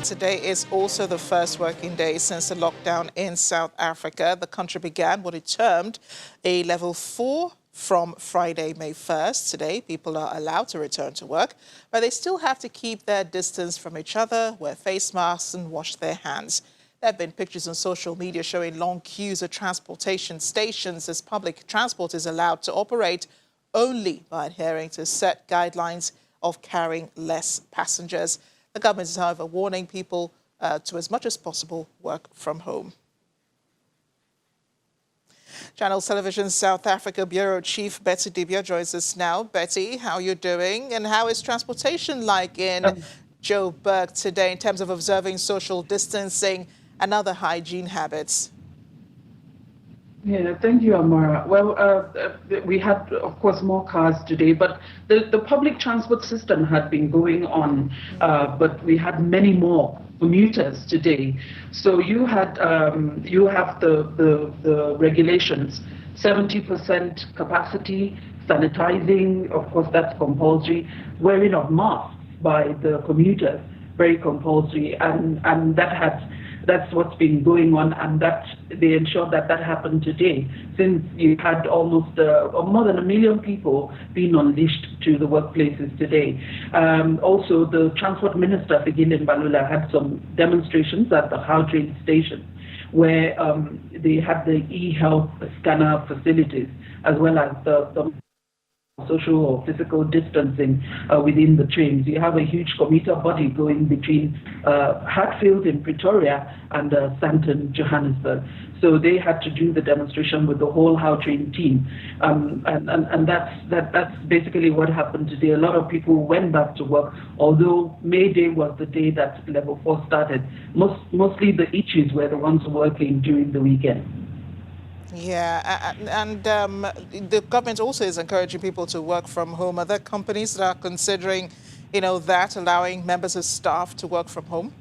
today is also the first working day since the lockdown in South Africa. The country began what it termed a level 4 from Friday, May 1st. Today, people are allowed to return to work, but they still have to keep their distance from each other, wear face masks and wash their hands. There have been pictures on social media showing long queues at transportation stations as public transport is allowed to operate only by adhering to set guidelines of carrying less passengers. The government is, however, warning people to, as much as possible, work from home. Channels Television South Africa Bureau Chief Betty Dibia joins us now. Betty, how are you doing? And how is transportation like in Joburg today in terms of observing social distancing and other hygiene habits? Yeah, thank you, Amara. Well, we had, of course, more cars today, but the public transport system had been going on, but we had many more commuters today. So you have the regulations, 70% capacity, sanitizing, of course, that's compulsory, wearing of masks by the commuters, very compulsory, and that's what's been going on, and that they ensured that happened today, since you had almost more than 1 million people being unleashed to the workplaces today. Also, the Transport Minister, Fikile Mbalula, had some demonstrations at the Gautrain station, where they had the e-health scanner facilities, as well as the social or physical distancing within the trains. You have a huge commuter body going between Hatfield in Pretoria and Sandton, Johannesburg. So they had to do the demonstration with the whole Gautrain team, and that's basically what happened today. A lot of people went back to work, although May Day was the day that level 4 started. Mostly the issues were the ones working during the weekend. Yeah, and the government also is encouraging people to work from home. Are there companies that are considering, that allowing members of staff to work from home?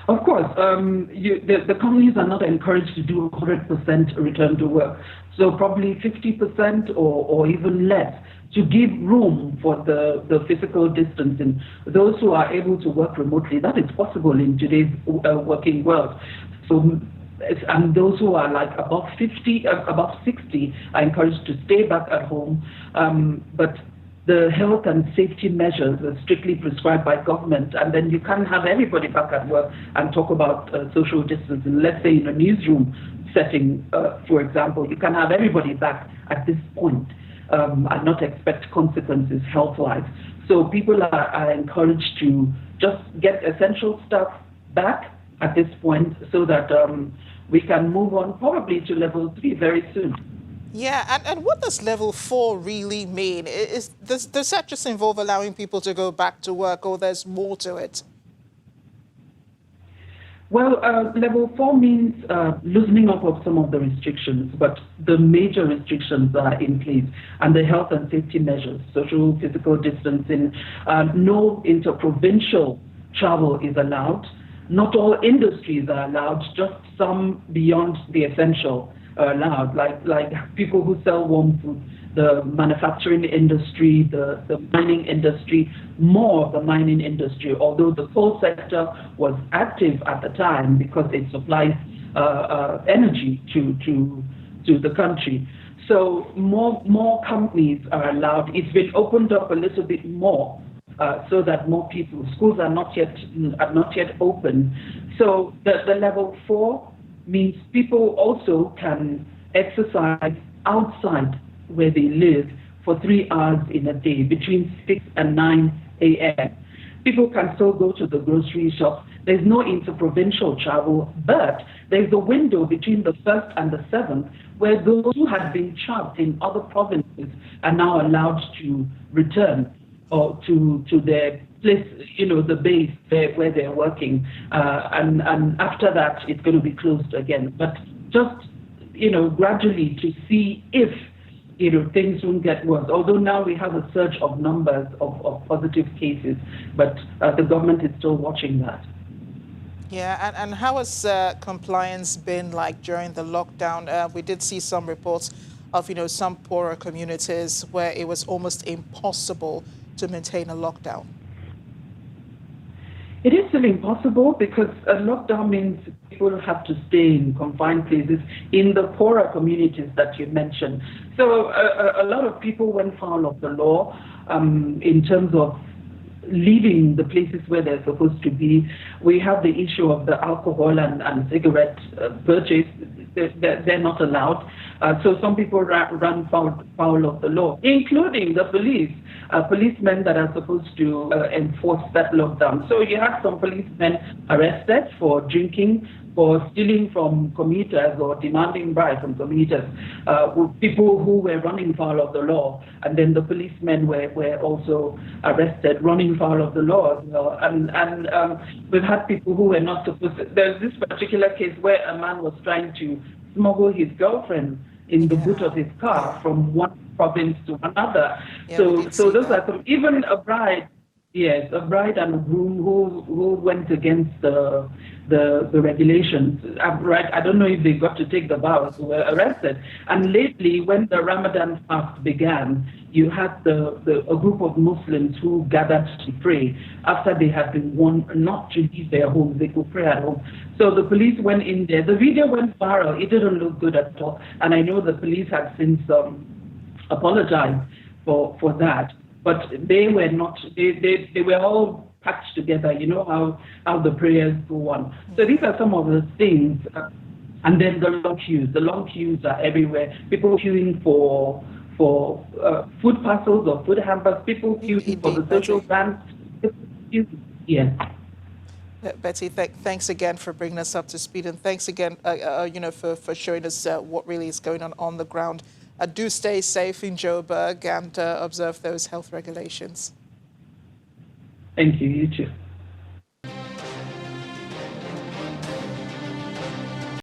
Of course, the companies are not encouraged to do 100% return to work. So probably 50% or even less, to give room for the physical distancing. Those who are able to work remotely, that is possible in today's working world. So, and those who are like above 60 are encouraged to stay back at home. But the health and safety measures are strictly prescribed by government, and then you can't have everybody back at work and talk about social distancing. Let's say in a newsroom setting, for example, you can have everybody back at this point and not expect consequences health-wise. So people are encouraged to just get essential stuff back at this point, so that we can move on probably to level 3 very soon. Yeah, and what does level 4 really mean? Does that just involve allowing people to go back to work, or there's more to it? Well, level 4 means loosening up of some of the restrictions, but the major restrictions are in place, and the health and safety measures, social, physical distancing, no interprovincial travel is allowed. Not all industries are allowed, just some beyond the essential are allowed, like people who sell warm food, the manufacturing industry, the mining industry, more of the mining industry, although the coal sector was active at the time because it supplies energy to the country. So more companies are allowed. It's been opened up a little bit more, so that more people, schools are not yet open. So the level 4 means people also can exercise outside where they live for 3 hours in a day, between 6 and 9 a.m. People can still go to the grocery shop. There's no interprovincial travel, but there's a window between the 1st and the 7th where those who had been trapped in other provinces are now allowed to return or to their place, the base where they're working. And after that, it's going to be closed again. But just, gradually to see if, things won't get worse. Although now we have a surge of numbers of positive cases, but the government is still watching that. Yeah, and how has compliance been like during the lockdown? We did see some reports of, some poorer communities where it was almost impossible to maintain a lockdown. It is still impossible because a lockdown means people have to stay in confined places in the poorer communities that you mentioned. So a lot of people went foul of the law in terms of leaving the places where they're supposed to be. We have the issue of the alcohol and cigarette purchase. They're not allowed. So some people run foul of the law, including the police, policemen that are supposed to enforce that lockdown. So you had some policemen arrested for drinking, for stealing from commuters or demanding bribes from commuters, people who were running foul of the law, and then the policemen were also arrested running foul of the law as well. And we've had people who were not supposed to. There's this particular case where a man was trying to smuggle his girlfriend in the boot of his car from one province to another. Yeah, so those are some, even a bride. Yes, a bride and a groom who went against the regulations. I don't know if they got to take the vows, were arrested. And lately, when the Ramadan fast began, you had a group of Muslims who gathered to pray after they had been warned not to leave their homes. They could pray at home. So the police went in there. The video went viral. It didn't look good at all. And I know the police have since apologized for that. But they were not, they were all packed together, you know how the prayers go on. So these are some of the things. And then the long queues are everywhere. People queuing for food parcels or food hampers, people queuing for the social banks. Yes. Betty, thanks again for bringing us up to speed, and thanks again, for showing us what really is going on the ground. Do stay safe in Joburg and observe those health regulations. Thank you. You too.